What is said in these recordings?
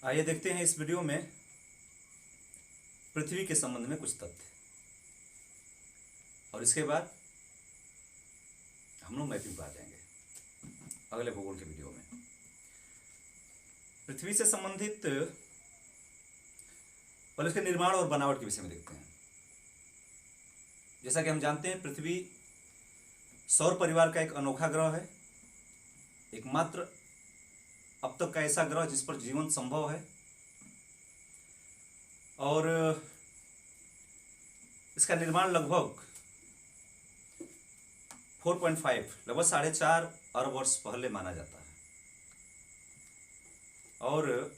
आइए देखते हैं इस वीडियो में पृथ्वी के संबंध में कुछ तथ्य और इसके बाद हम लोग मैपिंग पर आ जाएंगे अगले भूगोल के वीडियो में। पृथ्वी से संबंधित पहले इसके निर्माण और बनावट के विषय में देखते हैं। जैसा कि हम जानते हैं, पृथ्वी सौर परिवार का एक अनोखा ग्रह है, एकमात्र अब तक का ऐसा ग्रह जिस पर जीवन संभव है और इसका निर्माण लगभग 4.5 लगभग 4.5 अरब वर्ष पहले माना जाता है। और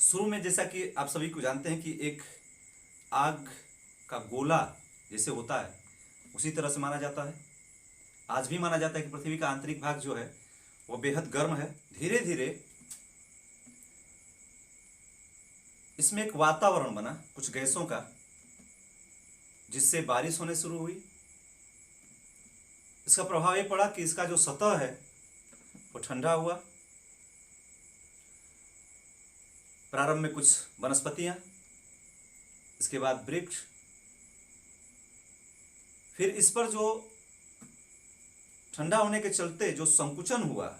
शुरू में जैसा कि आप सभी को जानते हैं कि एक आग का गोला जैसे होता है उसी तरह से माना जाता है। आज भी माना जाता है कि पृथ्वी का आंतरिक भाग जो है वो बेहद गर्म है। धीरे धीरे इसमें एक वातावरण बना कुछ गैसों का, जिससे बारिश होने शुरू हुई। इसका प्रभाव ये पड़ा कि इसका जो सतह है वो ठंडा हुआ। प्रारंभ में कुछ वनस्पतियां, इसके बाद वृक्ष, फिर इस पर जो ठंडा होने के चलते जो संकुचन हुआ,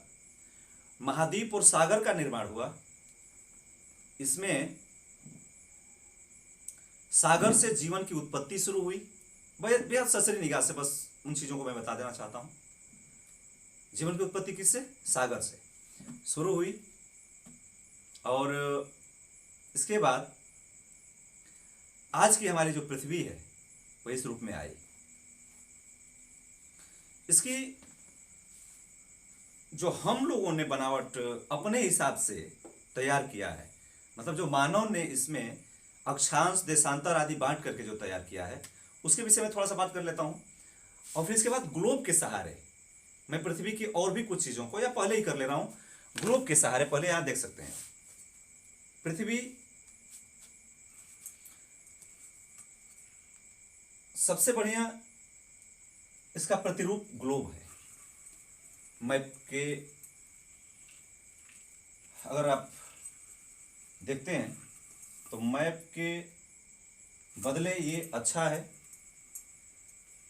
महाद्वीप और सागर का निर्माण हुआ। इसमें सागर से जीवन की उत्पत्ति शुरू हुई। बेहद ससरी निगाह से बस उन चीजों को मैं बता देना चाहता हूं। जीवन की उत्पत्ति किससे? सागर से शुरू हुई और इसके बाद आज की हमारी जो पृथ्वी है वो इस रूप में आई। इसकी जो हम लोगों ने बनावट अपने हिसाब से तैयार किया है, मतलब जो मानव ने इसमें अक्षांश देशांतर आदि बांट करके जो तैयार किया है, उसके विषय में थोड़ा सा बात कर लेता हूं। और फिर इसके बाद ग्लोब के सहारे मैं पृथ्वी की और भी कुछ चीजों को, या पहले ही कर ले रहा हूं, ग्लोब के सहारे। पहले यहां देख सकते हैं पृथ्वी सबसे बढ़िया इसका प्रतिरूप ग्लोब है। मैप के अगर आप देखते हैं तो मैप के बदले ये अच्छा है।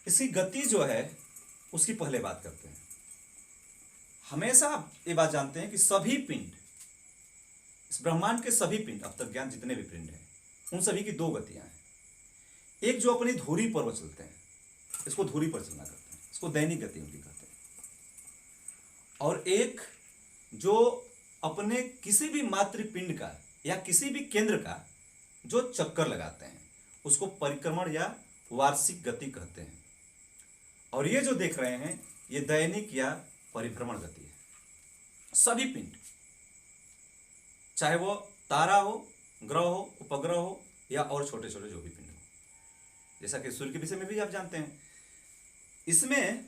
इसकी गति जो है उसकी पहले बात करते हैं। हमेशा आप ये बात जानते हैं कि सभी पिंड, इस ब्रह्मांड के सभी पिंड, अब तक ज्ञान जितने भी पिंड हैं, उन सभी की दो गतियां हैं। एक जो अपनी धुरी पर वो चलते हैं, इसको धुरी पर चलना करते हैं, इसको दैनिक गति उनकी कहते हैं। और एक जो अपने किसी भी मातृपिंड का या किसी भी केंद्र का जो चक्कर लगाते हैं, उसको परिक्रमण या वार्षिक गति कहते हैं। और ये जो देख रहे हैं ये दैनिक या परिभ्रमण गति है। सभी पिंड, चाहे वो तारा हो, ग्रह हो, उपग्रह हो या और छोटे छोटे जो भी पिंड हो, जैसा कि सूर्य के विषय में भी आप जानते हैं। इसमें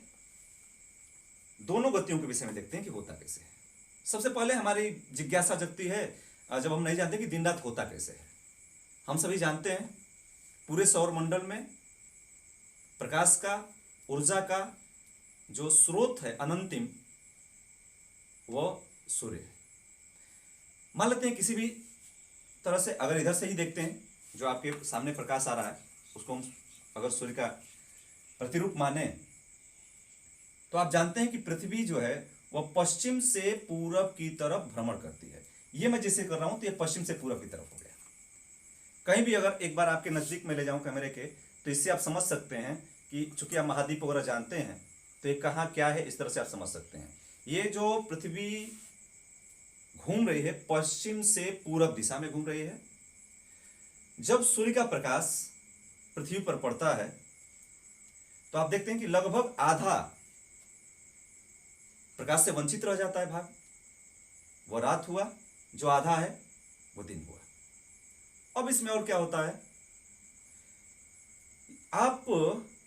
दोनों गतियों के विषय में देखते हैं कि होता कैसे है। सबसे पहले हमारी जिज्ञासा जगती है जब हम नहीं जानते कि दिन रात होता कैसे है। हम सभी जानते हैं पूरे सौर मंडल में प्रकाश का, ऊर्जा का जो स्रोत है अनंतिम, वो सूर्य है। मान लेते हैं किसी भी तरह से, अगर इधर से ही देखते हैं, जो आपके सामने प्रकाश आ रहा है उसको हम अगर सूर्य का प्रतिरूप माने, तो आप जानते हैं कि पृथ्वी जो है वह पश्चिम से पूरब की तरफ भ्रमण करती है। ये मैं जैसे कर रहा हूं तो ये पश्चिम से पूरब की तरफ हो गया। कहीं भी अगर एक बार आपके नजदीक में ले जाऊं कैमरे के, तो इससे आप समझ सकते हैं कि चूंकि आप महाद्वीप वगैरह जानते हैं तो ये कहाँ क्या है, इस तरह से आप समझ सकते हैं। ये जो पृथ्वी घूम रही है पश्चिम से पूरब दिशा में घूम रही है। जब सूर्य का प्रकाश पृथ्वी पर पड़ता है तो आप देखते हैं कि लगभग आधा प्रकाश से वंचित रह जाता है भाग, वो रात हुआ, जो आधा है वो दिन हुआ। अब इसमें और क्या होता है, आप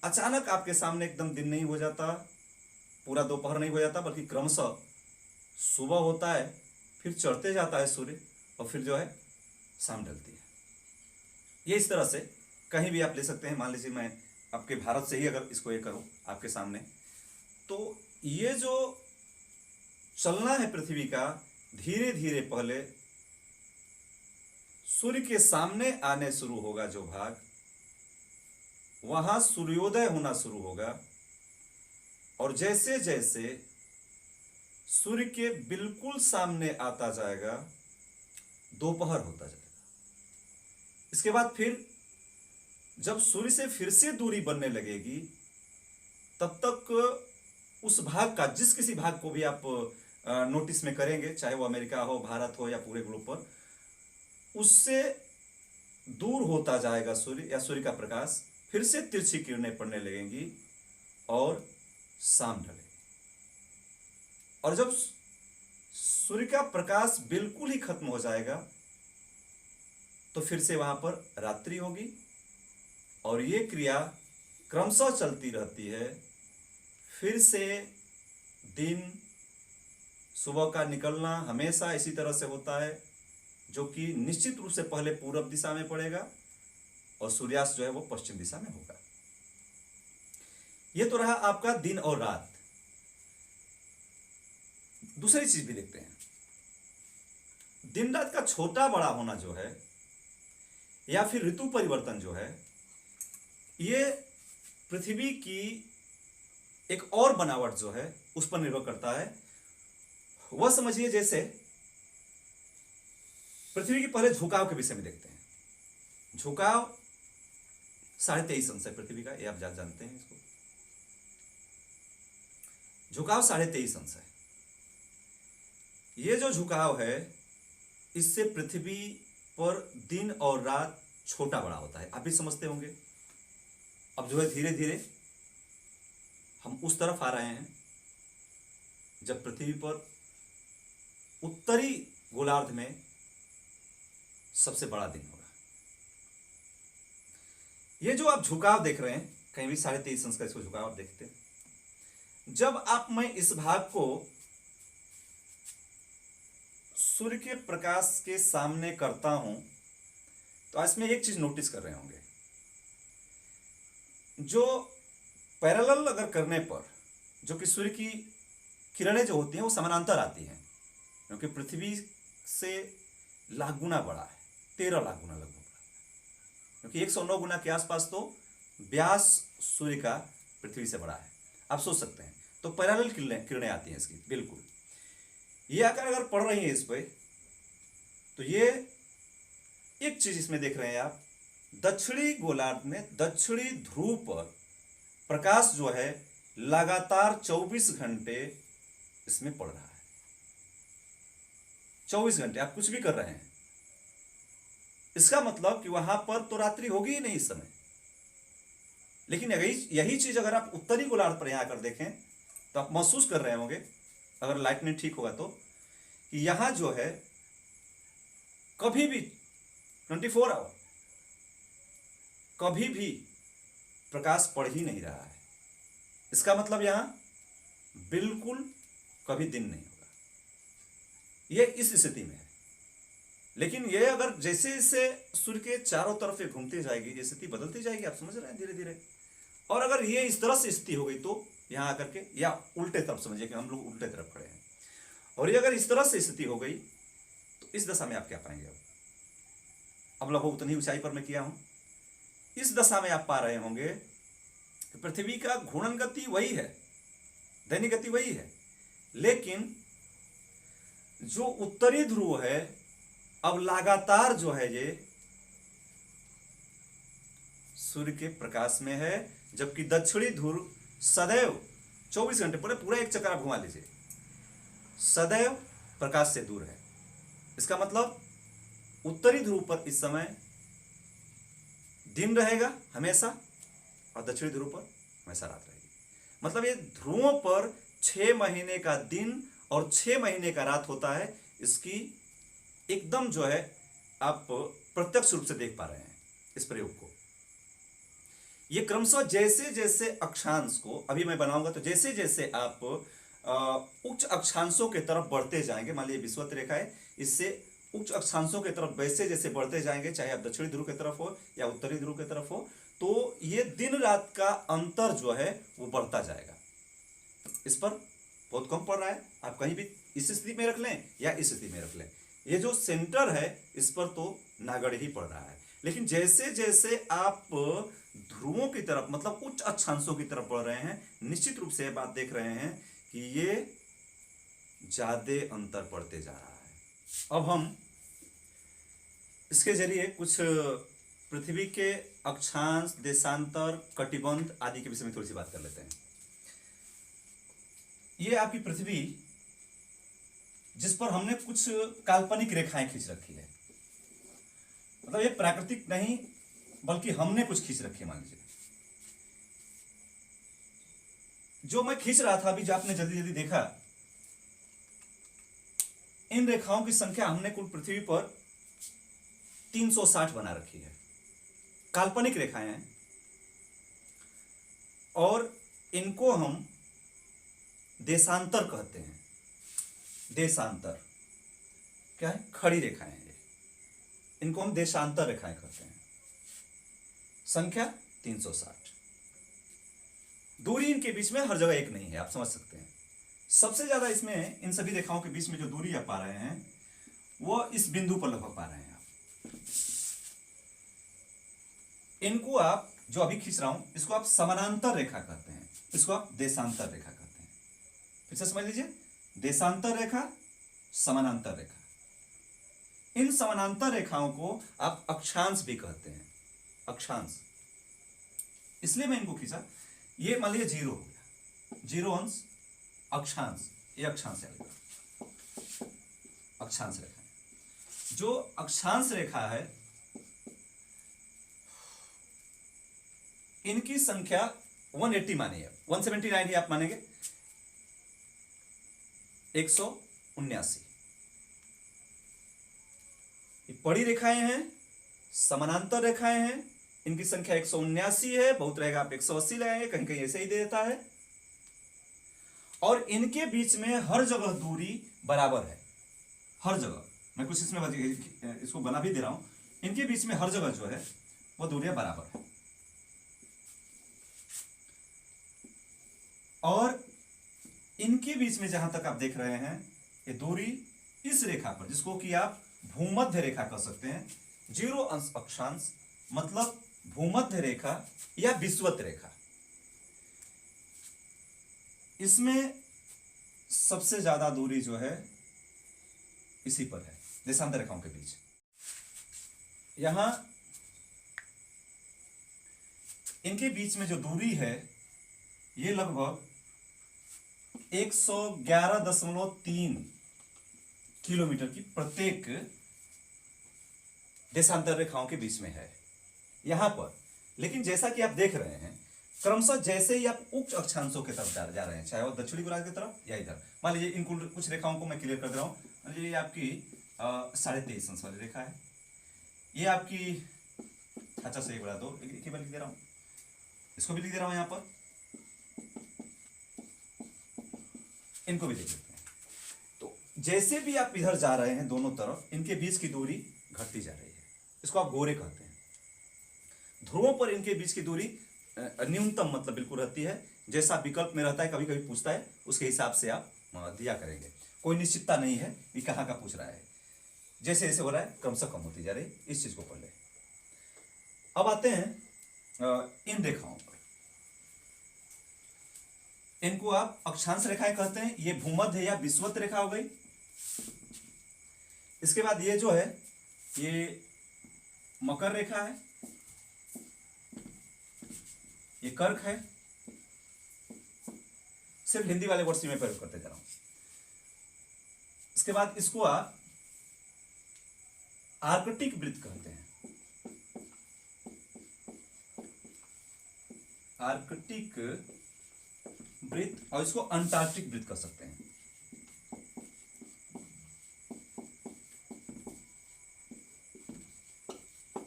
अचानक आपके सामने एकदम दिन नहीं हो जाता, पूरा दोपहर नहीं हो जाता, बल्कि क्रमशः सुबह होता है, फिर चढ़ते जाता है सूर्य और फिर जो है शाम ढलती है। ये इस तरह से कहीं भी आप ले सकते हैं। मान लीजिए मैं आपके भारत से ही अगर इसको ये करूं आपके सामने, तो ये जो चलना है पृथ्वी का, धीरे धीरे पहले सूर्य के सामने आने शुरू होगा जो भाग, वहां सूर्योदय होना शुरू होगा, और जैसे जैसे सूर्य के बिल्कुल सामने आता जाएगा दोपहर होता जाएगा। इसके बाद फिर जब सूर्य से फिर से दूरी बनने लगेगी, तब तक उस भाग का, जिस किसी भाग को भी आप नोटिस में करेंगे, चाहे वो अमेरिका हो, भारत हो या पूरे ग्लोब पर, उससे दूर होता जाएगा सूर्य या सूर्य का प्रकाश, फिर से तिरछी किरणें पड़ने लगेंगी और शाम ढलेगी। और जब सूर्य का प्रकाश बिल्कुल ही खत्म हो जाएगा तो फिर से वहां पर रात्रि होगी, और ये क्रिया क्रमशः चलती रहती है। फिर से दिन, सुबह का निकलना हमेशा इसी तरह से होता है, जो कि निश्चित रूप से पहले पूरब दिशा में पड़ेगा और सूर्यास्त जो है वो पश्चिम दिशा में होगा। ये तो रहा आपका दिन और रात। दूसरी चीज भी देखते हैं, दिन रात का छोटा बड़ा होना जो है, या फिर ऋतु परिवर्तन जो है, ये पृथ्वी की एक और बनावट जो है उस पर निर्भर करता है। वह समझिए जैसे पृथ्वी के पहले झुकाव के विषय में देखते हैं। झुकाव 23.5 अंश है पृथ्वी का, ये आप जानते हैं इसको। झुकाव 23.5 अंश है। ये जो झुकाव है, इससे पृथ्वी पर दिन और रात छोटा बड़ा होता है, आप भी समझते होंगे। अब जो है धीरे धीरे हम उस तरफ आ रहे हैं जब पृथ्वी पर उत्तरी गोलार्ध में सबसे बड़ा दिन होगा। ये जो आप झुकाव देख रहे हैं, कहीं भी 23.5 अंश का इसको झुकाव आप देखते हैं। जब मैं इस भाग को सूर्य के प्रकाश के सामने करता हूं, तो इसमें एक चीज नोटिस कर रहे होंगे, जो पैरेलल अगर करने पर, जो कि सूर्य की किरणें जो होती हैं वो समानांतर आती हैं, क्योंकि पृथ्वी से लाख गुना बड़ा है, 13 लाख गुना लगभग बड़ा, क्योंकि 109 गुना के आसपास तो व्यास सूर्य का पृथ्वी से बड़ा है। आप सोच सकते हैं, तो पैरेलल किरणें आती हैं इसकी, बिल्कुल। ये आकर अगर पड़ रही है इस पर, तो ये एक चीज इसमें देख रहे हैं आप, दक्षिणी गोलार्ध में दक्षिणी ध्रुव पर प्रकाश जो है लगातार 24 घंटे इसमें पड़ रहा है। 24 घंटे आप कुछ भी कर रहे हैं, इसका मतलब कि वहां पर तो रात्रि होगी ही नहीं इस समय। लेकिन यही चीज अगर आप उत्तरी गोलार्ध पर यहां आकर देखें, तो आप महसूस कर रहे होंगे, अगर लाइट नहीं ठीक होगा तो, कि यहां जो है कभी भी 24 आवर कभी भी प्रकाश पड़ ही नहीं रहा है। इसका मतलब यहां बिल्कुल कभी दिन नहीं होगा। यह इस स्थिति में है। लेकिन यह अगर जैसे जैसे सूर्य के चारों तरफ ये घूमती जाएगी, ये स्थिति बदलती जाएगी, आप समझ रहे हैं, धीरे धीरे। और अगर ये इस तरह से स्थिति हो गई तो यहां आकर के, या उल्टे तरफ समझिए कि हम लोग उल्टे तरफ खड़े हैं, और ये अगर इस तरह से स्थिति हो गई तो इस दशा में आप क्या पाएंगे? अब लगभग उतनी ऊंचाई पर मैं किया हूं, इस दशा में आप पा रहे होंगे कि पृथ्वी का घूर्णन गति वही है, दैनिक गति वही है, लेकिन जो उत्तरी ध्रुव है अब लगातार जो है ये सूर्य के प्रकाश में है, जबकि दक्षिणी ध्रुव सदैव 24 घंटे पूरा एक चक्कर आप घुमा लीजिए, सदैव प्रकाश से दूर है। इसका मतलब उत्तरी ध्रुव पर इस समय दिन रहेगा हमेशा, और दक्षिणी ध्रुव पर हमेशा रात रहेगी। मतलब ये ध्रुवों पर 6 महीने का दिन और 6 महीने का रात होता है। इसकी एकदम जो है आप प्रत्यक्ष रूप से देख पा रहे हैं इस प्रयोग को। ये क्रमशः जैसे जैसे अक्षांश को अभी मैं बनाऊंगा, तो जैसे जैसे आप उच्च अक्षांशों के तरफ बढ़ते जाएंगे, मान लीजिए विषुवत रेखा है, इससे उच्च अक्षांशों के तरफ वैसे जैसे बढ़ते जाएंगे, चाहे आप दक्षिणी ध्रुव की तरफ हो या उत्तरी ध्रुव की तरफ हो, तो ये दिन रात का अंतर जो है वो बढ़ता जाएगा। इस पर बहुत कम पड़ रहा है, आप कहीं भी इस स्थिति में रख लें या इस स्थिति में रख लें, ये जो सेंटर है इस पर तो नागड़ ही पड़ रहा है, लेकिन जैसे जैसे आप ध्रुवों की तरफ मतलब उच्च अक्षांशों की तरफ बढ़ रहे हैं, निश्चित रूप से बात देख रहे हैं कि ये ज्यादा अंतर पड़ते जा रहा है। अब हम इसके जरिए कुछ पृथ्वी के अक्षांश, देशांतर, कटिबंध आदि के विषय में थोड़ी सी बात कर लेते हैं। ये आपकी पृथ्वी जिस पर हमने कुछ काल्पनिक रेखाएं खींच रखी है, मतलब ये प्राकृतिक नहीं बल्कि हमने कुछ खींच रखी है। मान लीजिए जो मैं खींच रहा था अभी, जो आपने जल्दी जल्दी देखा, इन रेखाओं की संख्या हमने कुल पृथ्वी पर 360 बना रखी है, काल्पनिक रेखाएं हैं, और इनको हम देशांतर कहते हैं। देशांतर क्या है? खड़ी रेखाएं हैं, इनको हम देशांतर रेखाएं कहते हैं। संख्या 360। दूरी इनके बीच में हर जगह एक नहीं है, आप समझ सकते हैं। सबसे ज्यादा इसमें इन सभी रेखाओं के बीच में जो दूरी आप पा रहे हैं वो इस बिंदु पर लगभग पा रहे हैं आप। इनको आप जो अभी खींच रहा हूं इसको आप समानांतर रेखा कहते हैं, इसको आप देशांतर रेखा कहते हैं। फिर से समझ लीजिए, देशांतर रेखा, समानांतर रेखा। इन समानांतर रेखाओं को आप अक्षांश भी कहते हैं। अक्षांश इसलिए मैं इनको खींचा, ये मान लीजिए 0 हो गया, 0 अंश अक्षांश, ये अक्षांश रेखा, अक्षांश रेखा है। जो अक्षांश रेखा है इनकी संख्या 180 मानिए, 179 ही आप मानेंगे, 179। ये बड़ी रेखाएं हैं, समानांतर रेखाएं हैं, इनकी संख्या 179 है। बहुत रहेगा आप 180 लगाएंगे, कहीं कहीं ऐसे ही दे देता है। और इनके बीच में हर जगह दूरी बराबर है, हर जगह। मैं कुछ इसमें इसको बना भी दे रहा हूं, इनके बीच में हर जगह जो है वो दूरियां बराबर है। और इनके बीच में जहां तक आप देख रहे हैं ये दूरी इस रेखा पर, जिसको कि आप भूमध्य रेखा कह सकते हैं, 0 अंश अक्षांश, मतलब भूमध्य रेखा या विषुवत रेखा, इसमें सबसे ज्यादा दूरी जो है इसी पर है, देशांतर रेखाओं के बीच। यहां इनके बीच में जो दूरी है ये लगभग 111.3 किलोमीटर की प्रत्येक देशांतर रेखाओं के बीच में है यहां पर। लेकिन जैसा कि आप देख रहे हैं, क्रमशः जैसे ही आप उच्च अक्षांशों की तरफ जा रहे हैं, चाहे वो दक्षिणी गोलार्ध की तरफ या इधर, मान लीजिए इनको कुछ रेखाओं को मैं क्लियर कर दे रहा हूं। मान लीजिए ये आपकी 23.5 अंश वाली रेखा है, ये आपकी, अच्छा से एक बड़ा दो, एक ही बार लिख दे रहा हूं, इसको भी लिख दे रहा हूं यहां पर, इनको भी देख लेते हैं। तो जैसे भी आप इधर जा रहे हैं दोनों तरफ, इनके बीच की दूरी घटती जा रही है, इसको आप गोरे कहते हैं। ध्रुवों पर इनके बीच की दूरी न्यूनतम मतलब बिल्कुल रहती है, जैसा विकल्प में रहता है, कभी कभी पूछता है, उसके हिसाब से आप दिया करेंगे। कोई निश्चितता नहीं है कि कहाँ का पूछ रहा है, जैसे जैसे हो रहा है क्रमशः कम होती जा रही, इस चीज को पढ़ ले। अब आते हैं इन रेखाओं पर, इनको आप अक्षांश रेखाएं कहते हैं। ये भूमध्य या विषुवत रेखा हो गई। इसके बाद ये जो है ये मकर रेखा है, ये कर्क है। सिर्फ हिंदी वाले वर्ड्स में प्रयोग करते जा रहा हूं। इसके बाद इसको आप आर्कटिक वृत्त कहते हैं, आर्कटिक वृत्त, और इसको अंटार्कटिक वृत्त कह सकते हैं।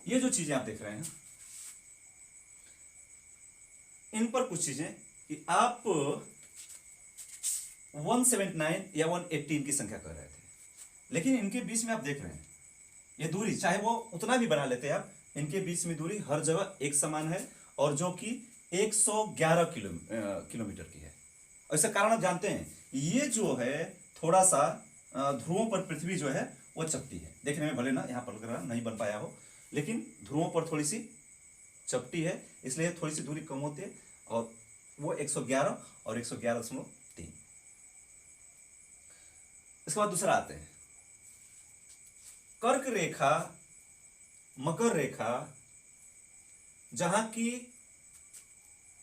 ये जो चीजें आप देख रहे हैं, इन पर कुछ चीजें कि आप 179 या 118 की संख्या कर रहे थे, लेकिन इनके बीच में आप देख रहे हैं ये दूरी, चाहे वो उतना भी बना लेते हैं आप, इनके बीच में दूरी हर जगह एक समान है, और जो कि 111 किलोमीटर की है। और इसका कारण आप जानते हैं, ये जो है थोड़ा सा ध्रुवों पर पृथ्वी जो है वो चपटी है। देखने में भले ना यहाँ पर लग रहा नहीं बन पाया हो, लेकिन ध्रुवों पर थोड़ी सी चपटी है, इसलिए थोड़ी सी दूरी कम होती है, और वो 111 और 111.3। इसके बाद दूसरा आते हैं कर्क रेखा, मकर रेखा, जहां की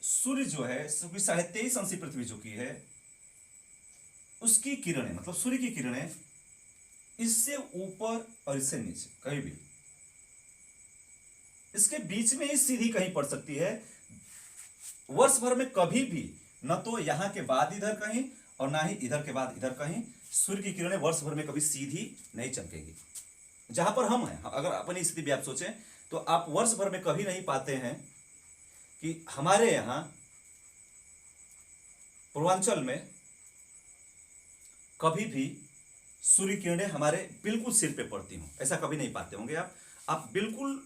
सूर्य जो है 23.5 पृथ्वी जो की है उसकी किरणें, मतलब सूर्य की किरणें इससे ऊपर और इससे नीचे कहीं भी, इसके बीच में ही सीधी कहीं पड़ सकती है। वर्ष भर में कभी भी न तो यहां के बाद इधर कहीं और ना ही इधर के बाद इधर कहीं सूर्य की किरणें वर्ष भर में कभी सीधी नहीं चमकेगी। जहां पर हम हैं, अगर अपनी स्थिति भी आप सोचें तो आप वर्ष भर में कभी नहीं पाते हैं कि हमारे यहां पूर्वांचल में कभी भी सूर्य किरणें हमारे बिल्कुल सिर पे पड़ती हों, ऐसा कभी नहीं पाते होंगे आप बिल्कुल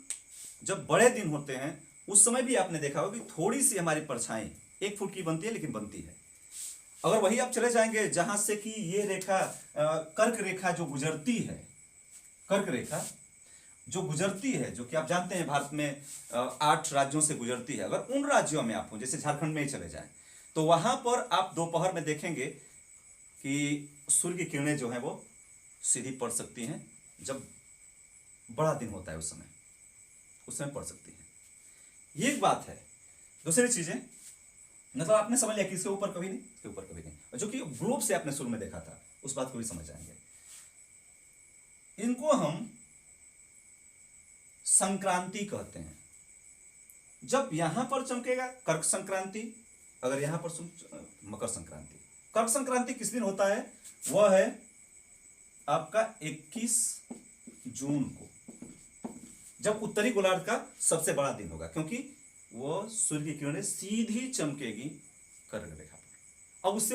जब बड़े दिन होते हैं उस समय भी आपने देखा होगा कि थोड़ी सी हमारी परछाई 1 फुट की बनती है, लेकिन बनती है। अगर वही आप चले जाएंगे जहां से कि ये रेखा कर्क रेखा जो गुजरती है, कर्क रेखा जो गुजरती है, जो कि आप जानते हैं भारत में 8 राज्यों से गुजरती है, अगर उन राज्यों में आप हो, जैसे झारखंड में ही चले जाएं, तो वहां पर आप दोपहर में देखेंगे कि सूर्य की किरणें जो हैं वो सीधी पड़ सकती हैं। जब बड़ा दिन होता है उस समय पड़ सकती हैं। ये एक बात है। दूसरी चीजें, मतलब आपने समझ लिया कि इसके ऊपर कभी नहीं, इसके ऊपर कभी नहीं, और जो कि ग्लोब से आपने शुरू में देखा था उस बात को भी समझ जाएंगे। इनको हम संक्रांति कहते हैं। जब यहां पर चमकेगा कर्क संक्रांति, अगर यहां पर मकर संक्रांति। कर्क संक्रांति किस दिन होता है? वह है आपका 21 जून को, जब उत्तरी गोलार्ध का सबसे बड़ा दिन होगा, क्योंकि वो सूर्य की किरणें सीधी चमकेगी कर्क रेखा पर। अब उससे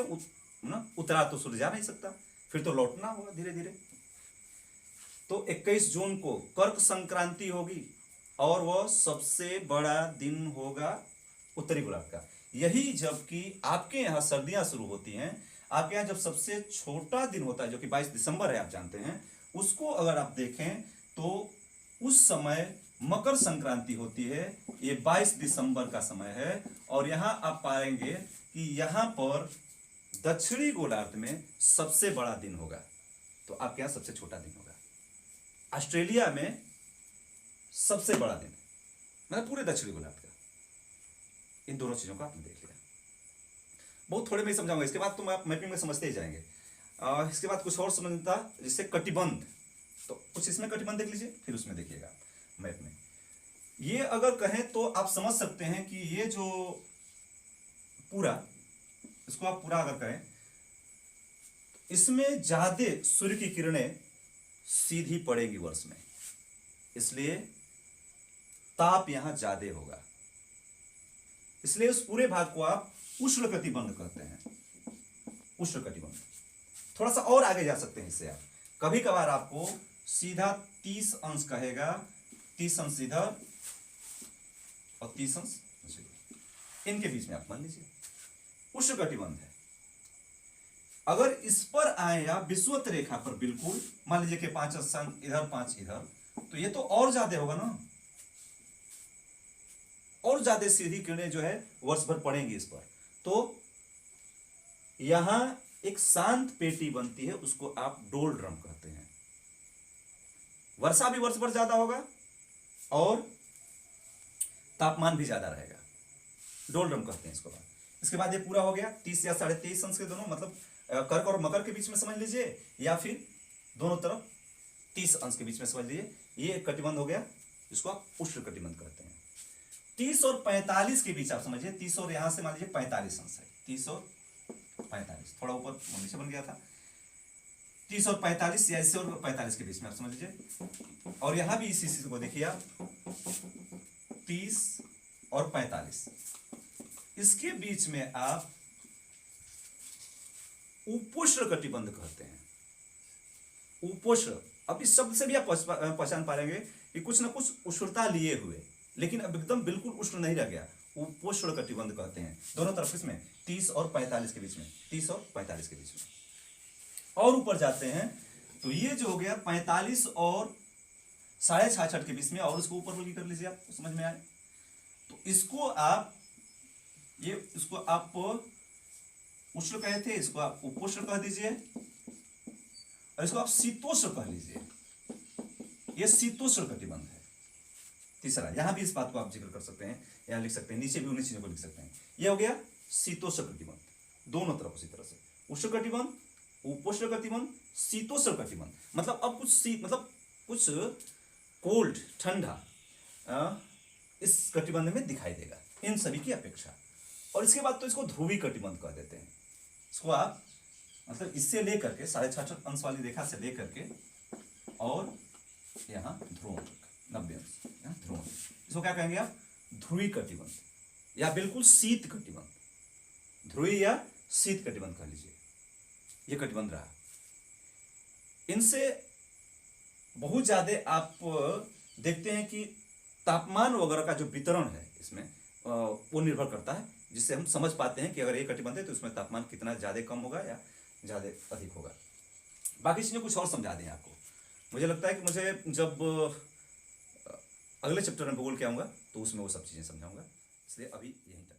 उतरा तो सूर्य जा नहीं सकता, फिर तो लौटना होगा धीरे धीरे। तो 21 जून को कर्क संक्रांति होगी और वह सबसे बड़ा दिन होगा उत्तरी गोलार्ध का। यही जबकि आपके यहाँ सर्दियां शुरू होती हैं, आपके यहाँ जब सबसे छोटा दिन होता है जो कि 22 दिसंबर है, आप जानते हैं, उसको अगर आप देखें तो उस समय मकर संक्रांति होती है। ये 22 दिसंबर का समय है, और यहां आप पाएंगे कि यहां पर दक्षिणी गोलार्ध में सबसे बड़ा दिन होगा, तो आपके यहां सबसे छोटा दिन होगा। ऑस्ट्रेलिया में सबसे बड़ा दिन, मतलब पूरे दक्षिणी गोलार्ध का। इन दोनों चीजों का आपने देख लिया। बहुत थोड़े में ही समझाऊंगा, इसके बाद तो आप मैपिंग में समझते ही जाएंगे। इसके बाद कुछ और समझता, जिससे कटिबंध, तो कुछ इसमें कटिबंध देख लीजिए, फिर उसमें देखिएगा मैप में। ये अगर कहें तो आप समझ सकते हैं कि ये जो पूरा, इसको आप पूरा अगर कहें, इसमें ज्यादा सूर्य की किरणें सीधी पड़ेगी वर्ष में, इसलिए ताप यहां ज्यादा होगा। इसलिए उस पूरे भाग को आप उष्णकटिबंध कहते हैं, उष्णकटिबंध। थोड़ा सा और आगे जा सकते हैं इससे आप, कभी कभार आपको सीधा 30 अंश कहेगा, 30 अंश इधर और 30 अंश इनके बीच में आप मान लीजिए उष्णकटिबंध है। अगर इस पर आए या विषुवत रेखा पर बिल्कुल मान लीजिए कि 5 अंश इधर 5 इधर, तो ये तो और ज्यादा होगा ना, और ज्यादा सीधी किरणें जो है वर्ष भर पड़ेंगी इस पर। तो यहां एक शांत पेटी बनती है, उसको आप डोल ड्रम कहते हैं। वर्षा भी वर्ष भर ज्यादा होगा और तापमान भी ज्यादा रहेगा, डोल ड्रम कहते हैं इसको। इसके बाद ये पूरा हो गया 30 या 23.5 अंश के दोनों, मतलब कर्क और मकर के बीच में समझ लीजिए, या फिर दोनों तरफ 30 अंश के बीच में समझ लीजिए। ये एक कटिबंध हो गया, जिसको आप उष्ण कटिबंध कहते हैं। 30 और 45 के बीच आप समझिए, 30 और यहां से मान लीजिए 45 अंश है, 30 और 45, थोड़ा ऊपर नीचे बन गया था, 30 और 45 या इससे और 45 के बीच में आप समझ लीजिए। और यहां भी इसी चीज को देखिए आप, 30 और 45, इसके बीच में आप उपोष्ण कटिबंध कहते हैं। उपोष्ण, अब इस शब्द से भी आप पहचान पाएंगे कि कुछ ना कुछ उष्णता लिए हुए, लेकिन अब एकदम बिल्कुल उष्ण नहीं रह गया, उपोष्ण कटिबंध कहते हैं। दोनों तरफ इसमें 30 और 45 के बीच में, 30 और 45 के बीच में। और ऊपर जाते हैं तो ये जो हो गया 45 और 66.5 के बीच में, और उसको ऊपर वर्गीकृत कर लीजिए, आप समझ में आए। तो इसको आप उष्ण कहे थे, इसको आप उपोष्ण कह दीजिए, और इसको आप शीतोष्ण कह लीजिए। ये शीतोष्ण कटिबंध है। तीसरा, यहां भी इस बात को आप जिक्र कर सकते हैं, यहां लिख सकते हैं, नीचे भी उन्हीं चीजों को लिख सकते हैं। यह हो गया शीतोष्ण कटिबंध, दोनों तरफ उसी तरह से, उष्ण कटिबंध, उपोष्ण कटिबंध, शीतोष्ण कटिबंध। मतलब अब कुछ कोल्ड, ठंडा इस कटिबंध में दिखाई देगा इन सभी की अपेक्षा। और इसके बाद तो इसको ध्रुवीय कटिबंध कह देते हैं। इसको आप मतलब इससे लेकर के 66.5 अंश वाली रेखा से लेकर के और यहाँ ध्रुव तक 90 अंश, यहाँ ध्रुव, इसको क्या कहेंगे आप? ध्रुवीय कटिबंध या बिल्कुल शीत कटिबंध, ध्रुवीय या शीत कटिबंध कह लीजिए। ये कटिबंध रहा। इनसे बहुत ज्यादा आप देखते हैं कि तापमान वगैरह का जो वितरण है इसमें वो निर्भर करता है, जिससे हम समझ पाते हैं कि अगर ये कटिबंध है तो इसमें तापमान कितना ज्यादा कम होगा या ज्यादा अधिक होगा। बाकी चीजें कुछ और समझा दें आपको। मुझे लगता है कि मुझे जब अगले चैप्टर में भूगोल के आऊंगा तो उसमें वो सब चीजें समझाऊंगा, इसलिए अभी यहीं तक।